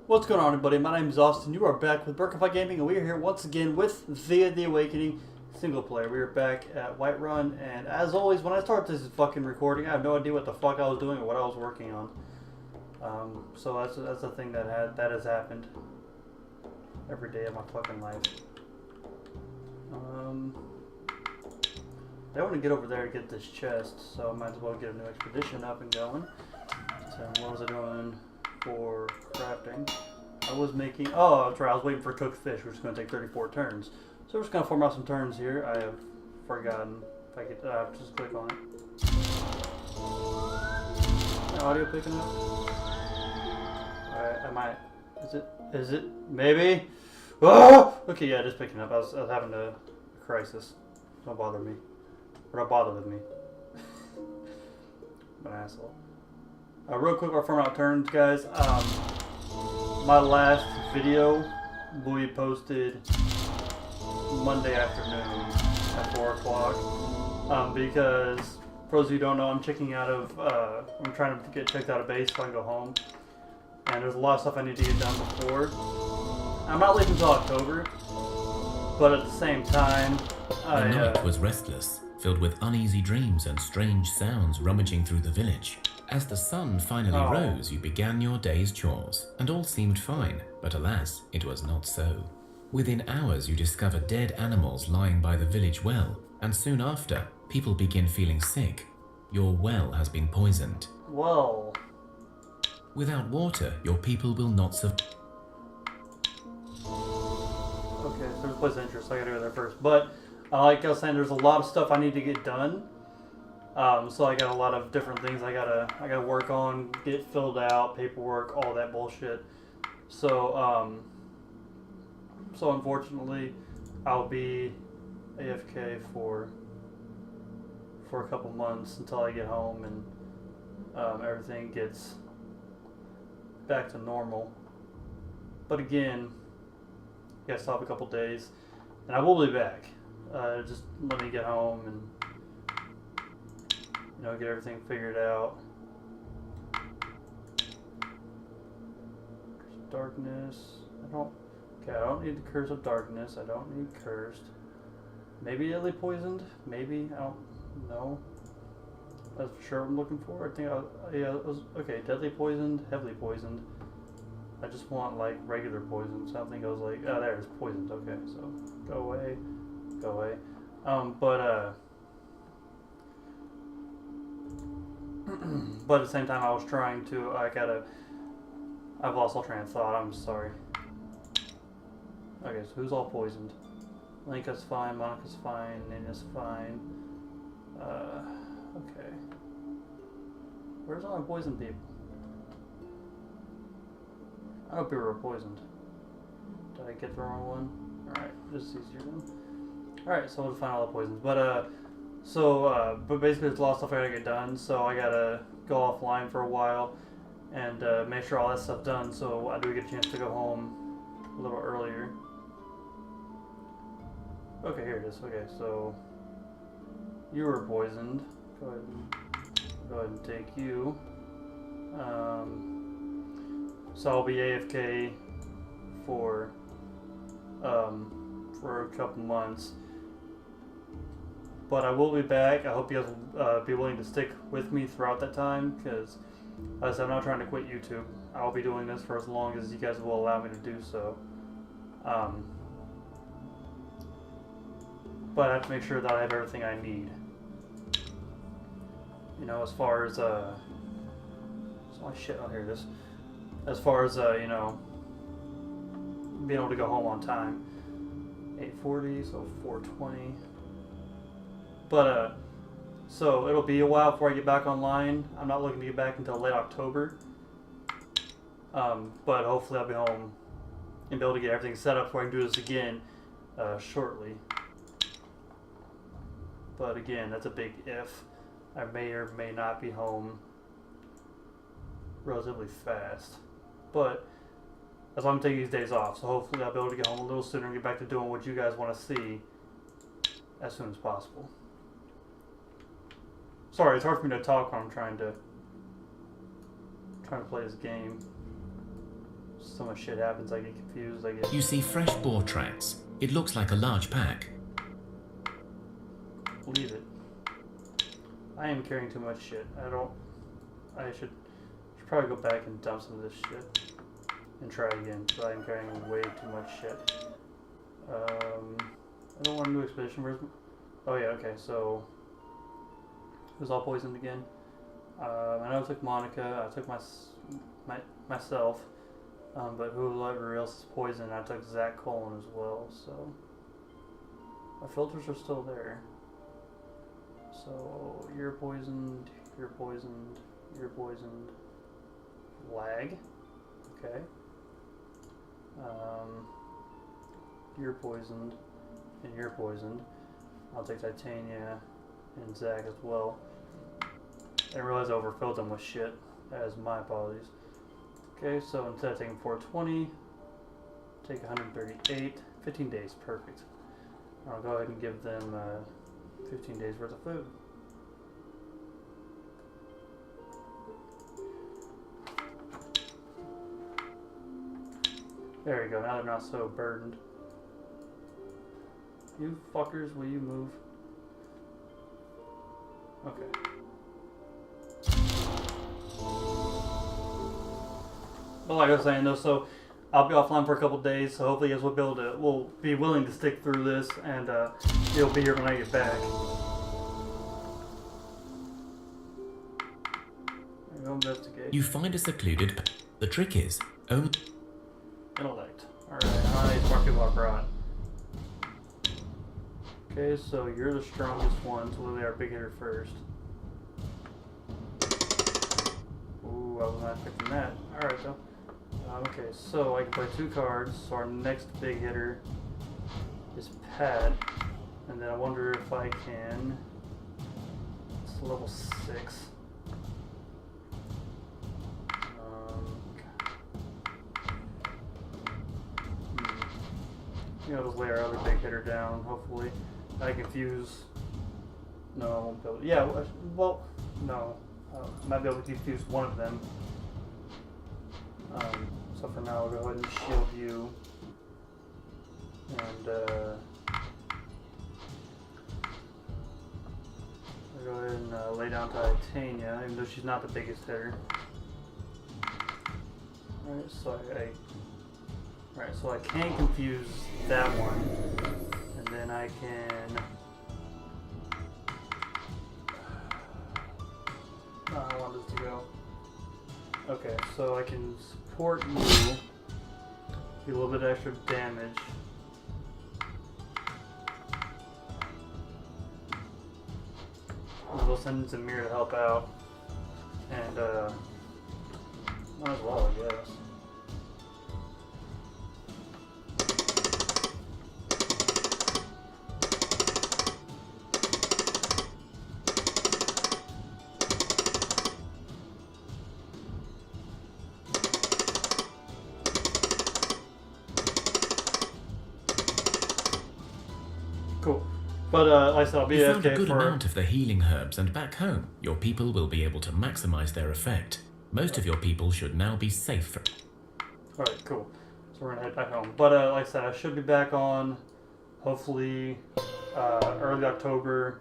What's going on, everybody? My name is Austin. You are back with Burkify Gaming, and we are here once again with Thea the Awakening single player. We are back at Whiterun, and as always, when I start this fucking recording, I have no idea what the fuck I was doing or what I was working on. So that's a thing that has happened every day of my fucking life. I want to get over there to get this chest, so I might as well get a new expedition up and going. So what was I doing for crafting? I was making, oh that's right, I was waiting for cooked fish, which is going to take 34 turns. So we're just going to form out some turns here. I have forgotten if I could just click on it. My audio picking up? Alright, I might, is it, maybe? Oh! Okay, yeah, just picking up. I was having a crisis. Don't bother me. Or don't bother with me. I'm an asshole. Real quick, our form out turns, guys. My last video we posted Monday afternoon at 4 o'clock. Because, for those of you who don't know, I'm checking out of, I'm trying to get checked out of base so I can go home. And there's a lot of stuff I need to get done before. I'm not leaving until October, but at the same time, The night was restless, filled with uneasy dreams and strange sounds rummaging through the village. As the sun finally rose, you began your day's chores, and all seemed fine, but alas, it was not so. Within hours, you discover dead animals lying by the village well, and soon after, people begin feeling sick. Your well has been poisoned. Well, Without water, your people will not survive. okay, so there's a place of interest, so I gotta go there first. But, like I was saying, there's a lot of stuff I need to get done. So I got a lot of different things I gotta work on, get filled out, paperwork, all that bullshit. So, so unfortunately, I'll be AFK for a couple months until I get home and everything gets back to normal. But again, I gotta stop a couple days, and I will be back. Just let me get home and, you know, get everything figured out. Darkness. I don't need the Curse of Darkness. I don't need Cursed. Maybe deadly poisoned. Maybe, I don't know. That's for sure what I'm looking for. I think yeah, it was okay. Deadly poisoned, heavily poisoned. I just want like regular poison. So I think I was like, oh, there's poisoned. Okay, so go away, go away. But at the same time, I was trying to. I've lost all train of thought. I'm sorry. Okay, so who's all poisoned? Linka's fine. Monica's fine. Nina's fine. Okay. Where's all my poisoned people? I hope you were poisoned. Did I get the wrong one? Alright, this is easier then. Alright, so we'll find all the poisons. But basically there's a lot of stuff I gotta get done, so I gotta go offline for a while and make sure all that stuff's done so I do get a chance to go home a little earlier. Okay, here it is. Okay, so you were poisoned. Go ahead and take you. So I'll be AFK for a couple months, but I will be back. I hope you guys will be willing to stick with me throughout that time, because as I said, I'm not trying to quit YouTube. I'll be doing this for as long as you guys will allow me to do so. But I have to make sure that I have everything I need. You know, as far as there's a lot of shit on here. As far as you know, being able to go home on time. 8:40, so 4:20. But so it'll be a while before I get back online. I'm not looking to get back until late October. But hopefully I'll be home and be able to get everything set up so I can do this again shortly. But again, that's a big if. I may or may not be home relatively fast. But that's why I'm taking these days off. So hopefully I'll be able to get home a little sooner and get back to doing what you guys want to see as soon as possible. Sorry, it's hard for me to talk when I'm trying to play this game. so much shit happens, I get confused. You see fresh boar tracks. It looks like a large pack. Leave it. I am carrying too much shit. I should probably go back and dump some of this shit and try again. But I am carrying way too much shit. I don't want to do expedition. Oh yeah, okay. So it was all poisoned again. I know I took Monica. I took myself. But whoever else is poisoned, I took Zach Colin as well. So my filters are still there. So you're poisoned. You're poisoned. You're poisoned. Lag. Okay. You're poisoned. And you're poisoned. I'll take Titania and Zach as well. I realized I overfilled them with shit. That is my apologies. Okay, so instead of taking 420, take 138. 15 days, perfect. I'll go ahead and give them 15 days worth of food. There you go, now they're not so burdened. You fuckers, will you move? Okay. But like I was saying though, so I'll be offline for a couple days, so hopefully you guys will be willing to stick through this, and you'll be here when I get back. Go investigate. You find a secluded. The trick is only Intellect. Alright, how many smart people I brought? Okay, so you're the strongest one, so we'll do our big hitter first. Ooh, I was not expecting that. Alright, though. Okay, so I can play 2 cards, so our next big hitter is Pat. And then I wonder if I can... It's level 6. You know, just lay our other big hitter down, hopefully. I confuse... No, I won't be able to... Yeah, well, no. I might be able to confuse one of them. So for now, I'll go ahead and shield you. And, I'll go ahead and lay down Titania, even though she's not the biggest hitter. Alright, so Alright, so I can confuse that one, and then I can... I want this to go. Okay, so I can support you, do a little bit extra damage. We'll send Zamir to help out, and might as well, I guess. Cool. But like I said, I'll be You found a AFK good for... amount of the healing herbs, and back home, your people will be able to maximize their effect. Most of your people should now be safe. Alright, cool. So we're gonna head back home. But like I said, I should be back on, hopefully, early October,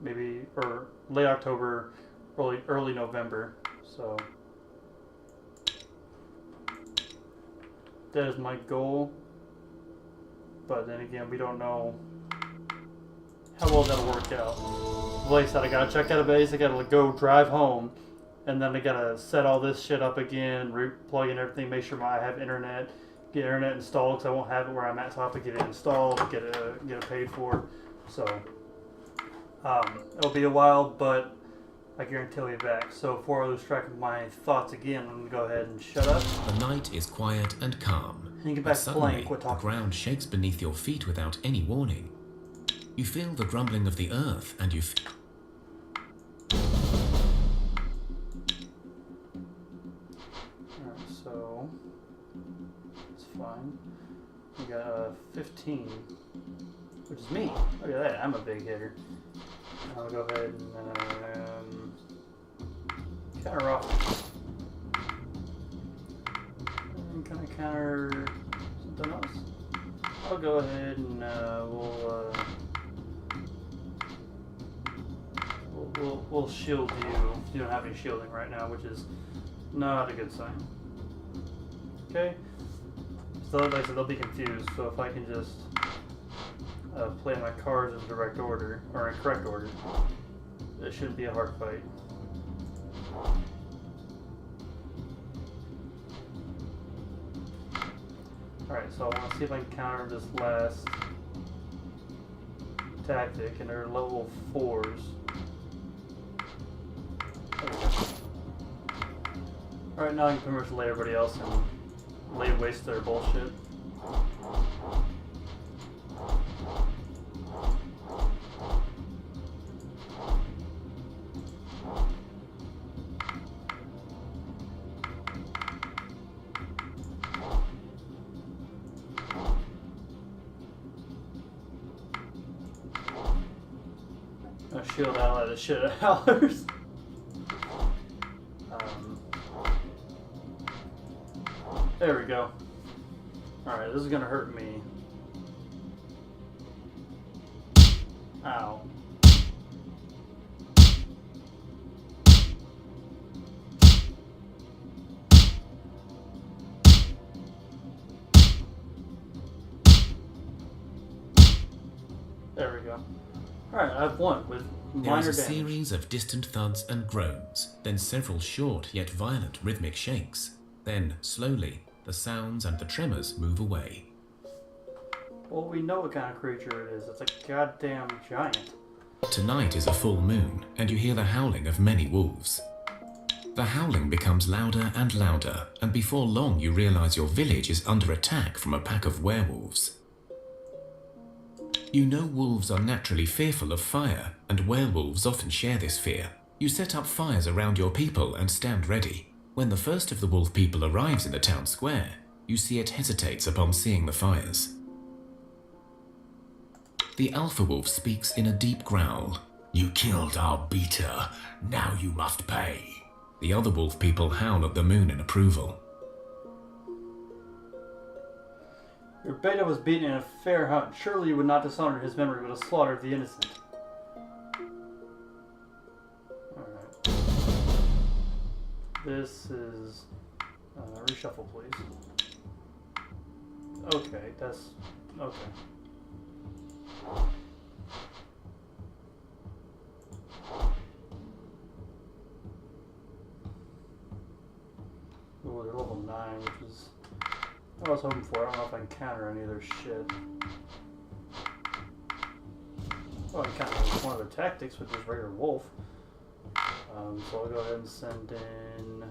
maybe, or late October, early November. So that is my goal. But then again, we don't know how well that'll work out. Like I said, I gotta check out a base, I gotta go drive home, and then I gotta set all this shit up again, plug in everything, make sure I have internet, get internet installed, because I won't have it where I'm at, so I have to get it installed, get it paid for. So, it'll be a while, but I guarantee I'll be back. So before I lose track of my thoughts again, I'm gonna go ahead and shut up. The night is quiet and calm. And get But back to playing, suddenly, quit the talking. ground shakes beneath your feet without any warning. You feel the grumbling of the earth, and you Alright, so it's fine. We got 15, which is me. Look at that, I'm a big hitter. I'll go ahead and kind of rough. counter something else. I'll go ahead and we'll shield you. You don't have any shielding right now, which is not a good sign. Okay. So like I said, they'll be confused. So if I can just play my cards in direct order or in correct order, it shouldn't be a hard fight. Alright, so I want to see if I can counter this last tactic, and they're level 4s. Alright, now I can pretty much lay everybody else and lay waste to their bullshit. Shield ally the shit out of ours. There we go. Alright, this is gonna hurt me. Ow. There we go. Alright, I've won with There minor is a damage. series of distant thuds and groans, then several short yet violent rhythmic shakes. Then, slowly, the sounds and the tremors move away. Well, we know what kind of creature it is. It's a goddamn giant. Tonight is a full moon, and you hear the howling of many wolves. The howling becomes louder and louder, and before long you realize your village is under attack from a pack of werewolves. You know wolves are naturally fearful of fire, and werewolves often share this fear. You set up fires around your people and stand ready. When the first of the wolf people arrives in the town square, you see it hesitates upon seeing the fires. The alpha wolf speaks in a deep growl. "You killed our beta, now you must pay." The other wolf people howl at the moon in approval. Your beta was beaten in a fair hunt. Surely you would not dishonor his memory with a slaughter of the innocent. Alright. This is... reshuffle, please. Okay, that's... okay. Ooh, they're level 9, which is... what I was hoping for. I don't know if I can counter any of their shit. Well, I can counter one of their tactics, which is regular wolf. So I'll go ahead and send in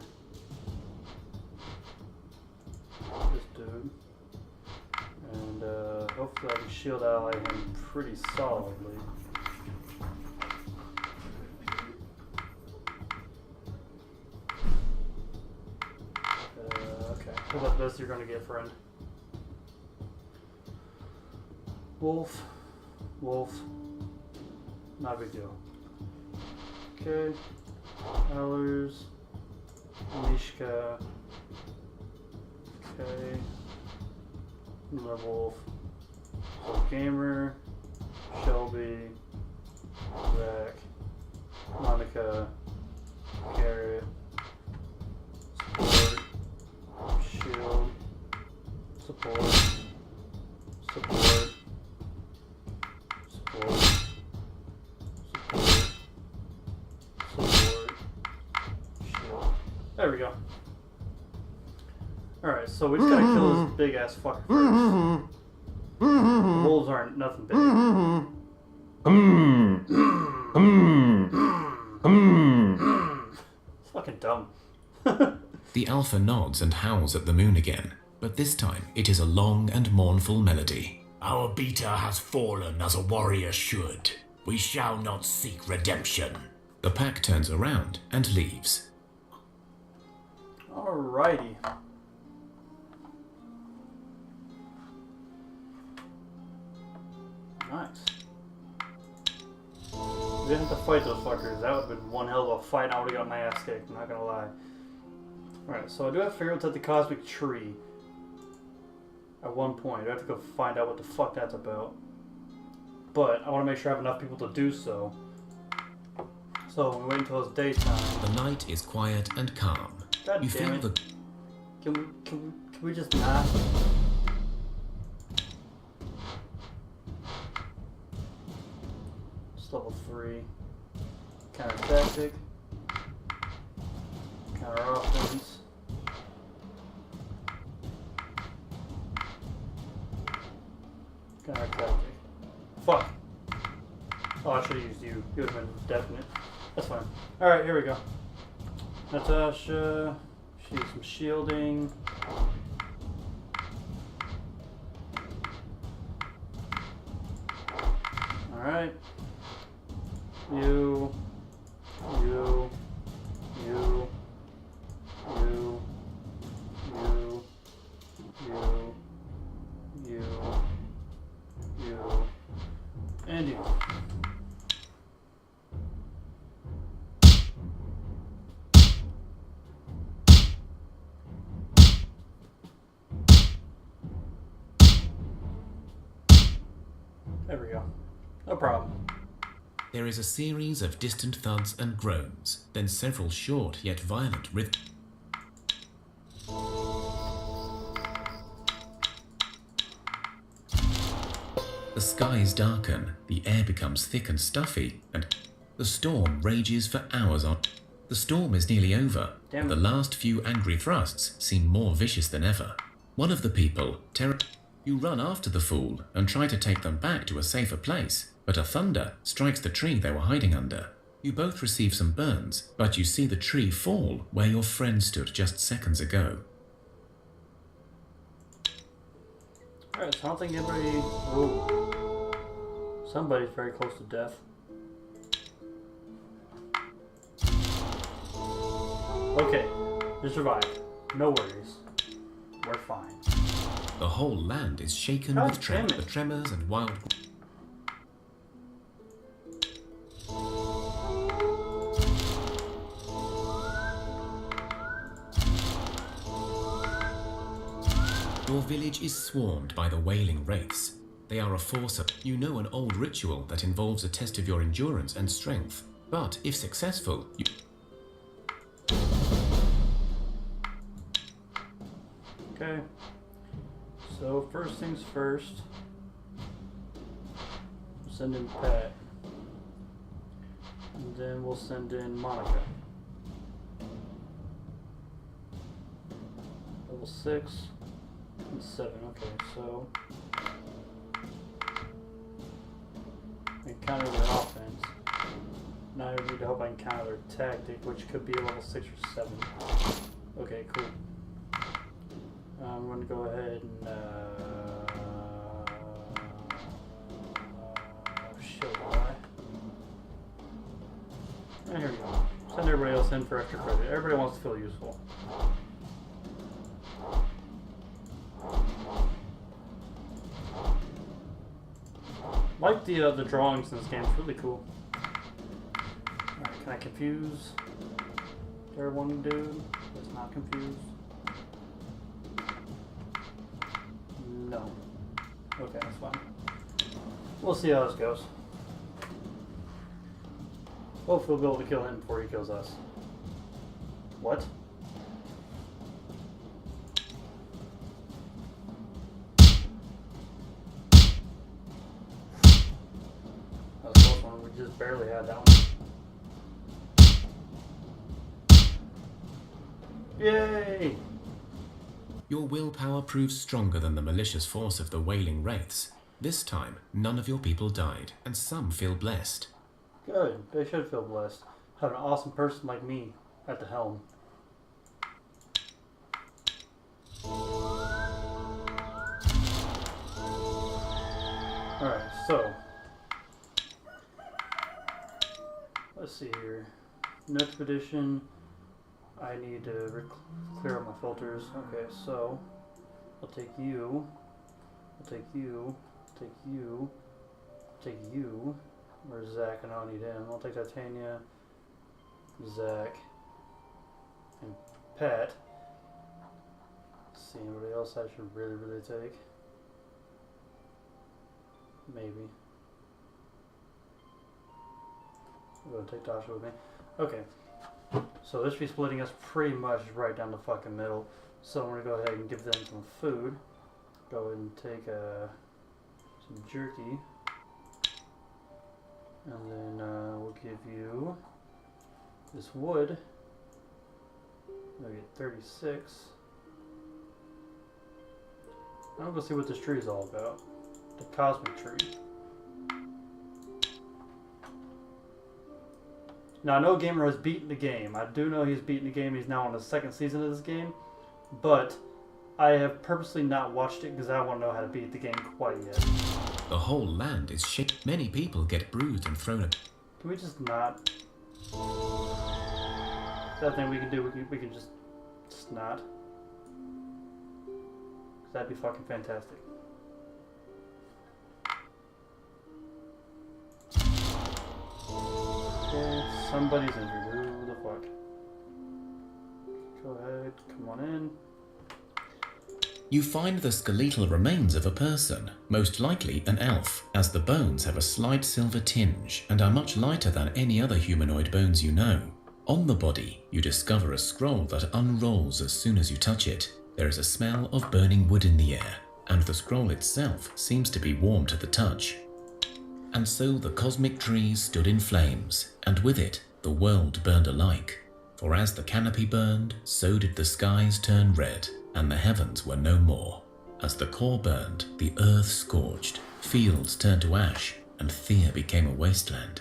this dude. And hopefully I can shield ally him pretty solidly. Okay, what's the best you're going to get, friend? Wolf. Wolf. Not a big deal. Okay. Ellers. Mishka. Okay. Another wolf. So Gamer. Shelby. Zach. Monica. Garrett. Support. Shield. Support. Support. Support. Support. Support. Shield. There we go. Alright, so we just gotta kill this big ass fucker first. The wolves aren't nothing big. It's fucking dumb. The alpha nods and howls at the moon again, but this time it is a long and mournful melody. "Our beta has fallen as a warrior should. We shall not seek redemption." The pack turns around and leaves. Alrighty. Nice. We didn't have to fight those fuckers. That would have been one hell of a fight. I would have got my ass kicked, I'm not gonna lie. Alright, so I do have to figure out the cosmic tree. at one point. I have to go find out what the fuck that's about. But I want to make sure I have enough people to do so. So we wait until it's daytime. The night is quiet and calm. God You damn feel it. the Can we just not? It's level 3. Counter tactic. Counter offense. Counter tactic. Fuck. Oh, I should have used you. You would have been definite. That's fine. Alright, here we go. Natasha. She needs some shielding. Alright. You. You. You. You. You. You. You. You. And you. There we go. No problem. There is a series of distant thuds and groans, then several short yet violent rhythms. The skies darken, the air becomes thick and stuffy, and the storm rages for hours on. The storm is nearly over, Damn. but the last few angry thrusts seem more vicious than ever. One of the people, you run after the fool and try to take them back to a safer place, but a thunder strikes the tree they were hiding under. You both receive some burns, but you see the tree fall where your friend stood just seconds ago. Alright, so I don't think anybody... Whoa. Somebody's very close to death. Okay, you survived. No worries. We're fine. The whole land is shaken God with damn it. the tremors and wild... Your village is swarmed by the wailing wraiths. They are a force of... You know an old ritual that involves a test of your endurance and strength. But if successful, you... Okay. So, first things first. We'll send in Pat. And then we'll send in Monica. Level 6 and 7. Okay, so... I counter their offense. Now I need to hope I can counter their tactic, which could be a level 6 or 7. Okay, cool. I'm going to go ahead and, shit, why? And here we go. Send everybody else in for extra credit. Everybody wants to feel useful. Like the drawings in this game, it's really cool. Alright, can I confuse their one dude that's not confused? No. Okay, that's fine. We'll see how this goes. Hopefully we'll be able to kill him before he kills us. What? That was a close one. We just barely had that one. Yay! Your willpower proves stronger than the malicious force of the wailing wraiths. This time, none of your people died, and some feel blessed. Good. They should feel blessed. Have an awesome person like me at the helm. Alright, so. Let's see here. No expedition. I need to clear up my filters. Okay, so. I'll take you. I'll take you. I'll take you. I'll take you. Where's Zach? I don't need him. I'll take Titania, Zach, and Pat. Let's see anybody else I should really take. Maybe. I'm gonna take Tasha with me. Okay. So this should be splitting us pretty much right down the fucking middle. So I'm gonna go ahead and give them some food. Go ahead and take some jerky. And then we'll give you this wood. We'll get 36. I'm gonna see what this tree is all about. The cosmic tree. Now I know Gamer has beaten the game. I do know he's beaten the game. He's now on the second season of this game. But I have purposely not watched it because I don't want to know how to beat the game quite yet. The whole land is shaken. Many people get bruised and thrown up. Can we just not? That thing we can do, we can just not. That'd be fucking fantastic. Okay, somebody's injured. Who the fuck? Go ahead, come on in. You find the skeletal remains of a person, most likely an elf, as the bones have a slight silver tinge and are much lighter than any other humanoid bones you know. On the body, you discover a scroll that unrolls as soon as you touch it. There is a smell of burning wood in the air, and the scroll itself seems to be warm to the touch. And so the cosmic tree stood in flames, and with it, the world burned alike. For as the canopy burned, so did the skies turn red, and the heavens were no more. As the core burned, the earth scorched, fields turned to ash, and Thea became a wasteland.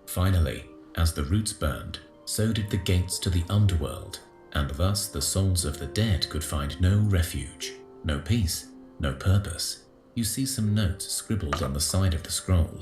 Finally, as the roots burned, so did the gates to the underworld, and thus the souls of the dead could find no refuge, no peace, no purpose. You see some notes scribbled on the side of the scroll.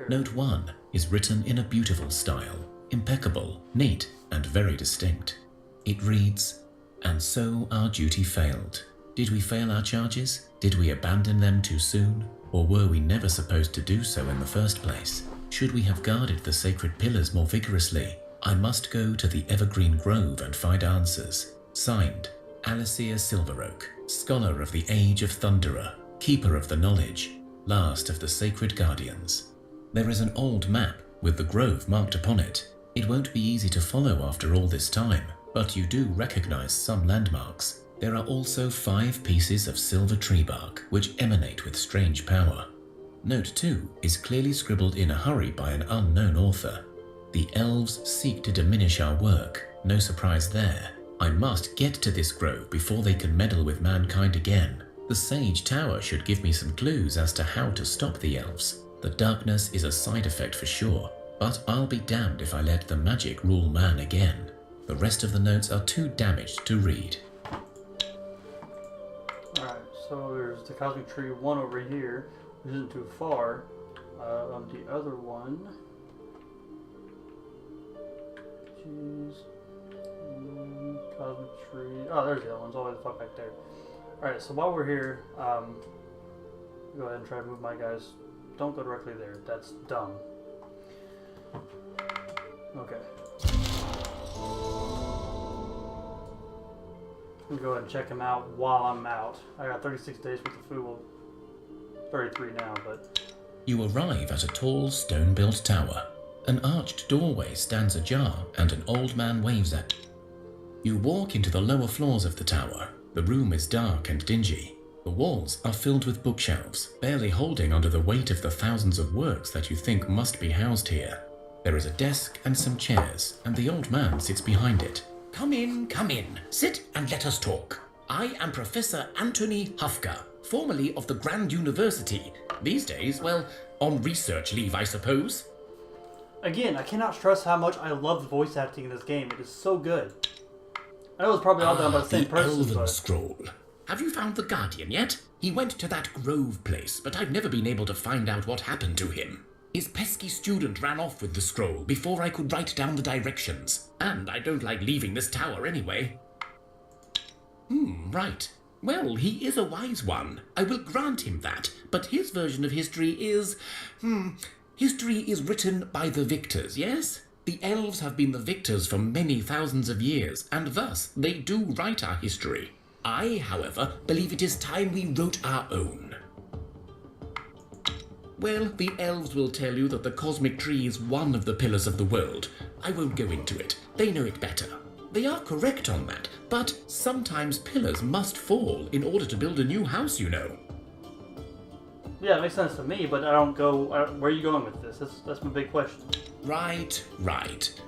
Note 1 is written in a beautiful style, impeccable, neat, and very distinct. It reads, "And so our duty failed. Did we fail our charges? Did we abandon them too soon? Or were we never supposed to do so in the first place? Should we have guarded the sacred pillars more vigorously? I must go to the Evergreen Grove and find answers. Signed, Alicia Silveroak, Scholar of the Age of Thunderer, Keeper of the Knowledge, last of the Sacred Guardians." There is an old map with the grove marked upon it. It won't be easy to follow after all this time, but you do recognize some landmarks. There are also 5 pieces of silver tree bark which emanate with strange power. Note 2 is clearly scribbled in a hurry by an unknown author. "The elves seek to diminish our work. No surprise there. I must get to this grove before they can meddle with mankind again. The Sage Tower should give me some clues as to how to stop the elves. The darkness is a side effect for sure, but I'll be damned if I let the magic rule man again." The rest of the notes are too damaged to read. Alright, so there's the Cosmic Tree 1 over here, which isn't too far. On the other one... Jeez. Cosmic Tree... Oh, there's the other one's all the way the fuck back there. Alright, so while we're here, go ahead and try to move my guys. Don't go directly there, that's dumb. Okay. I'm gonna go ahead and check him out while I'm out. I got 36 days worth of food, well, 33 now, but... You arrive at a tall stone-built tower. An arched doorway stands ajar and an old man waves at you. You walk into the lower floors of the tower. The room is dark and dingy. The walls are filled with bookshelves, barely holding under the weight of the thousands of works that you think must be housed here. There is a desk and some chairs, and the old man sits behind it. Come in, come in. Sit and let us talk. I am Professor Anthony Hufka, formerly of the Grand University. These days, well, on research leave, I suppose. Again, I cannot stress how much I love the voice acting in this game. It is so good. I know it's probably all done by the same person, Elven but... Scroll. Have you found the Guardian yet? He went to that Grove place, but I've never been able to find out what happened to him. His pesky student ran off with the scroll before I could write down the directions. And I don't like leaving this tower anyway. Right. Well, he is a wise one. I will grant him that. But his version of history is... History is written by the victors, yes? The elves have been the victors for many thousands of years, and thus they do write our history. I, however, believe it is time we wrote our own. Well, the elves will tell you that the cosmic tree is one of the pillars of the world. I won't go into it. They know it better. They are correct on that, but sometimes pillars must fall in order to build a new house, you know. Yeah, it makes sense to me, but I don't go... where are you going with this? That's my big question. Right.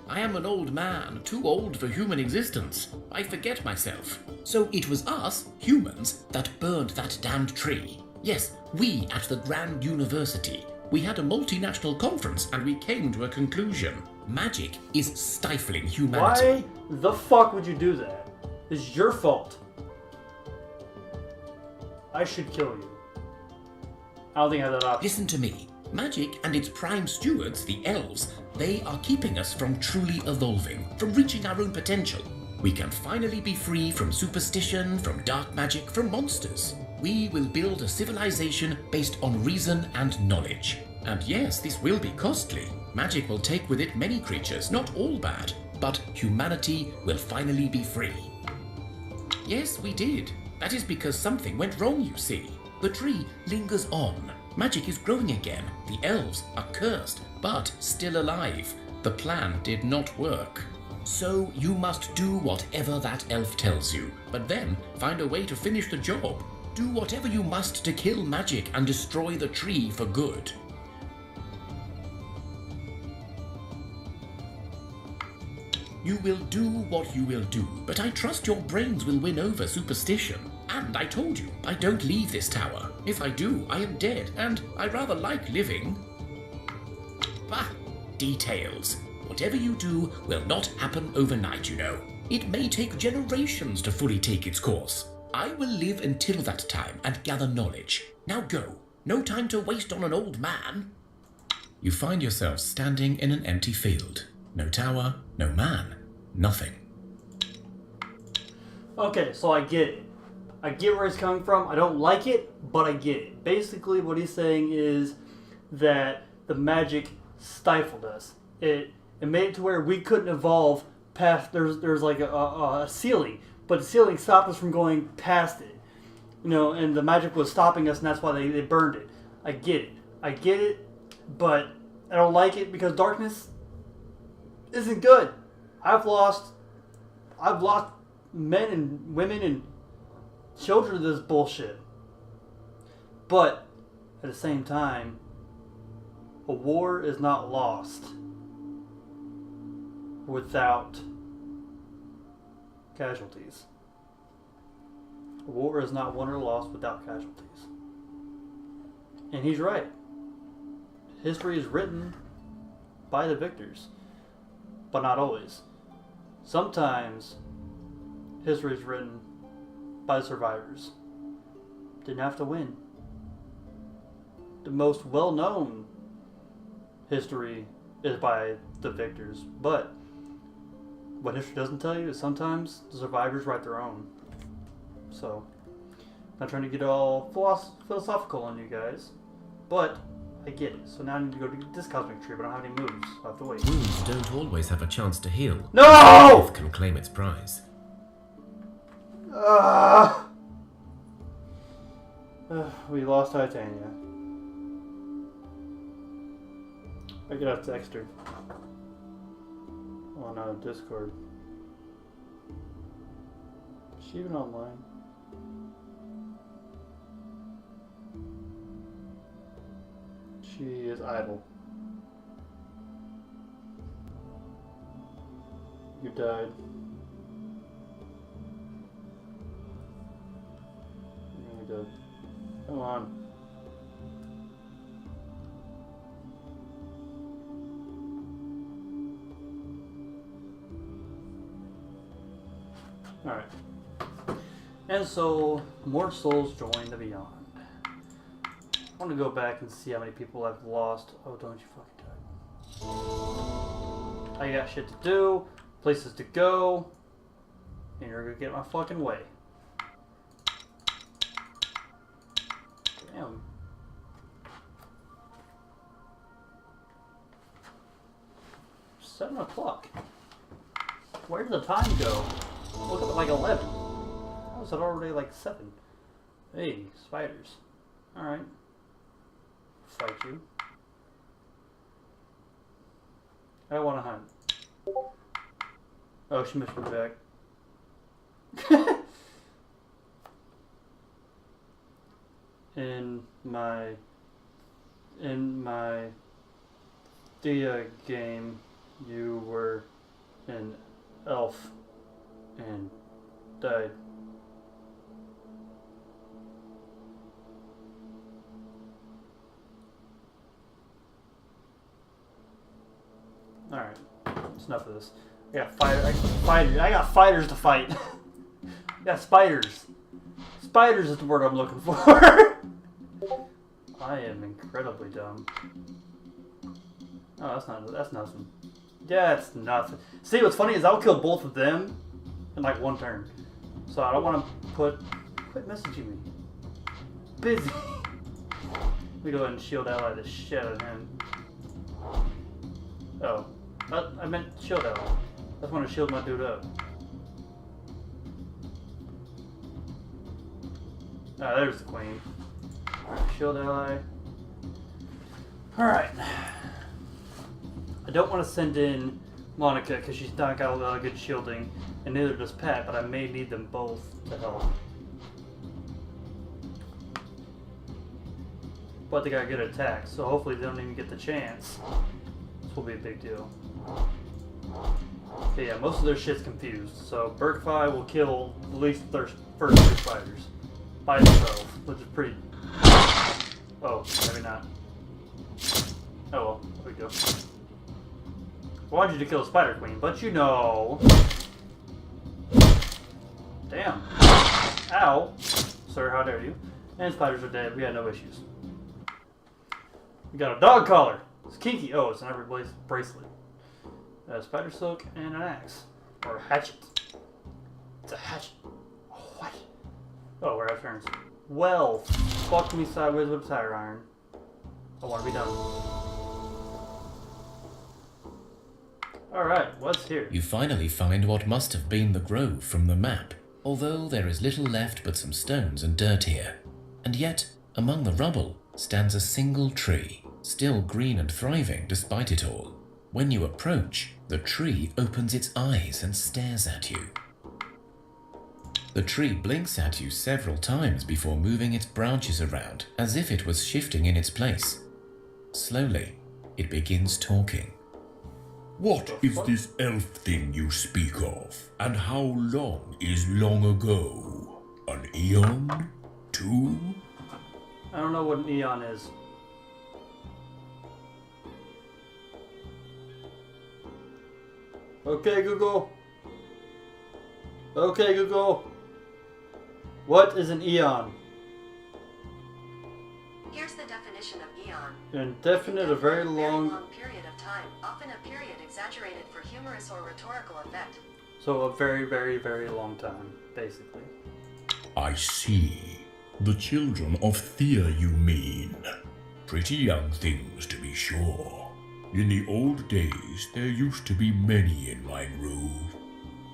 I am an old man, too old for human existence. I forget myself. So it was us, humans, that burned that damned tree. Yes, we at the Grand University. We had a multinational conference and we came to a conclusion. Magic is stifling humanity. Why the fuck would you do that? It's your fault. I should kill you. I don't think I have that option. Listen to me. Magic and its prime stewards, the elves, they are keeping us from truly evolving, from reaching our own potential. We can finally be free from superstition, from dark magic, from monsters. We will build a civilization based on reason and knowledge. And yes, this will be costly. Magic will take with it many creatures, not all bad, but humanity will finally be free. Yes, we did. That is because something went wrong, you see. The tree lingers on. Magic is growing again. The elves are cursed, but still alive. The plan did not work. So you must do whatever that elf tells you, but then find a way to finish the job. Do whatever you must to kill magic and destroy the tree for good. You will do what you will do, but I trust your brains will win over superstition. And I told you, I don't leave this tower. If I do, I am dead, and I rather like living. Bah, details. Whatever you do will not happen overnight, you know. It may take generations to fully take its course. I will live until that time and gather knowledge. Now go. No time to waste on an old man. You find yourself standing in an empty field. No tower, no man, nothing. Okay, so I get it. I get where he's coming from. I don't like it, but I get it. Basically, what he's saying is that the magic stifled us. It made it to where we couldn't evolve past. There's like a ceiling, but the ceiling stopped us from going past it. You know, and the magic was stopping us, and that's why they burned it. I get it, but I don't like it because darkness isn't good. I've lost men and women and children to this bullshit. But at the same time, a war is not lost without casualties. A war is not won or lost without casualties. And he's right. History is written by the victors, but not always. Sometimes history is written by the survivors. Didn't have to win. The most well-known history is by the victors, but what history doesn't tell you is sometimes the survivors write their own. So, I'm not trying to get all philosophical on you guys, but I get it. So now I need to go to this cosmic tree, but I don't have any moves, so I have to wait. Wounds don't always have a chance to heal. No! Death can claim its prize. We lost Titania. I gotta text her on Discord. Is she even online? She is idle. You died. You died. Come on. Alright. And so, more souls join the Beyond. I want to go back and see how many people I've lost. Oh, don't you fucking die. I got shit to do, places to go, and you're gonna get in my fucking way. Damn. $7:00. Where did the time go? Look at like 11. How is it already like 7? Hey, spiders. Alright. fight you. I want to hunt. Oh, she missed me back. In my Thea game, you were an elf and died. Alright, that's enough of this. I got fighters to fight. Yeah, spiders. Spiders is the word I'm looking for. I am incredibly dumb. Oh, that's nothing. Yeah, it's nothing. See, what's funny is I'll kill both of them in like one turn. So I don't want to quit messaging me. Busy. Let me go ahead and shield ally the shit out of him. Oh. I meant shield ally. I just want to shield my dude up. Ah, there's the queen. Alright, shield ally. Alright. I don't want to send in Monica because she's not got a lot of good shielding, and neither does Pat, but I may need them both to help. But they got good attacks, so hopefully they don't even get the chance. This will be a big deal. Okay, yeah, most of their shit's confused, so Burkify will kill at least the first 2 spiders by themselves, which is pretty... Oh, maybe not. Oh well, there we go. I wanted you to kill the Spider Queen, but you know... Damn. Ow. Sir, how dare you. And spiders are dead, we had no issues. We got a dog collar. It's kinky. Oh, it's an every bracelet. Spider silk and an axe. Or a hatchet. It's a hatchet. What? Oh, we're out of turns. Well, fuck me sideways with a tire iron. I want to be done. Alright, what's here? You finally find what must have been the grove from the map, although there is little left but some stones and dirt here. And yet, among the rubble, stands a single tree, still green and thriving despite it all. When you approach, the tree opens its eyes and stares at you. The tree blinks at you several times before moving its branches around, as if it was shifting in its place. Slowly, it begins talking. What is this elf thing you speak of? And how long is long ago? An eon? 2? I don't know what an eon is. Okay, Google. Okay, Google. What is an eon? Here's the definition of eon. Indefinite, a very long... period of time, often a period exaggerated for humorous or rhetorical effect. So a very, very, very long time, basically. I see. The children of Thea, you mean. Pretty young things, to be sure. In the old days, there used to be many in my grove.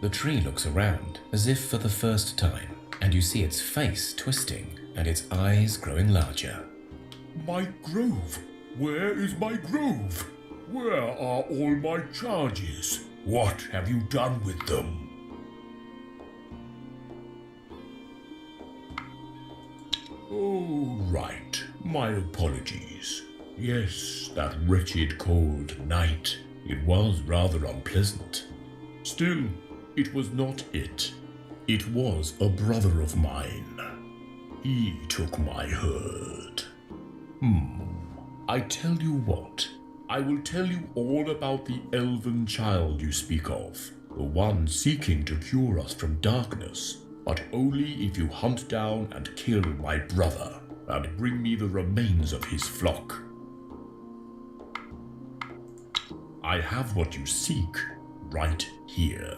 The tree looks around, as if for the first time, and you see its face twisting and its eyes growing larger. My grove? Where is my grove? Where are all my charges? What have you done with them? Oh, right. My apologies. Yes, that wretched cold night. It was rather unpleasant. Still, it was not it. It was a brother of mine. He took my herd. I tell you what. I will tell you all about the elven child you speak of. The one seeking to cure us from darkness. But only if you hunt down and kill my brother, and bring me the remains of his flock. I have what you seek, right here.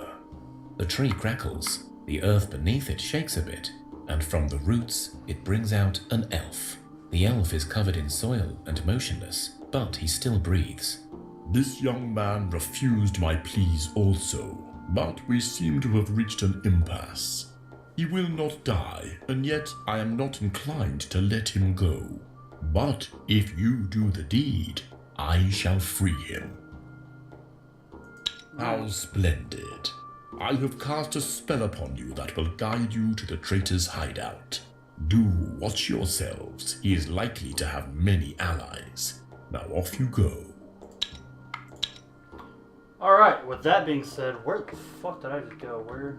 The tree crackles, the earth beneath it shakes a bit, and from the roots it brings out an elf. The elf is covered in soil and motionless, but he still breathes. This young man refused my pleas also, but we seem to have reached an impasse. He will not die, and yet I am not inclined to let him go. But if you do the deed, I shall free him. How splendid. I have cast a spell upon you that will guide you to the traitor's hideout. Do watch yourselves. He is likely to have many allies. Now off you go. Alright, with that being said, where the fuck did I just go? Where?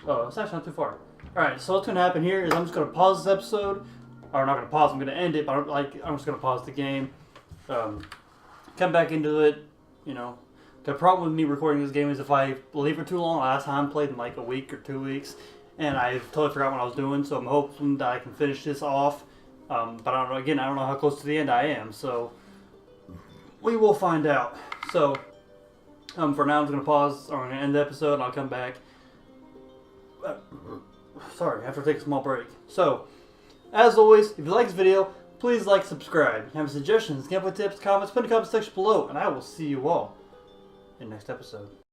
Oh, it's actually not too far. Alright, so what's going to happen here is I'm just going to pause this episode. Or not going to pause, I'm going to end it, but I'm just going to pause the game. Come back into it, you know. The problem with me recording this game is if I leave it too long, last time I played in like a week or 2 weeks, and I totally forgot what I was doing, so I'm hoping that I can finish this off. But I don't know, again, I don't know how close to the end I am, so we will find out. So, for now I'm going to pause, or I'm going to end the episode, and I'll come back. Sorry, I have to take a small break. So, as always, if you like this video, please like, subscribe. If you have suggestions, gameplay tips, comments, put in the comment section below, and I will see you all in the next episode.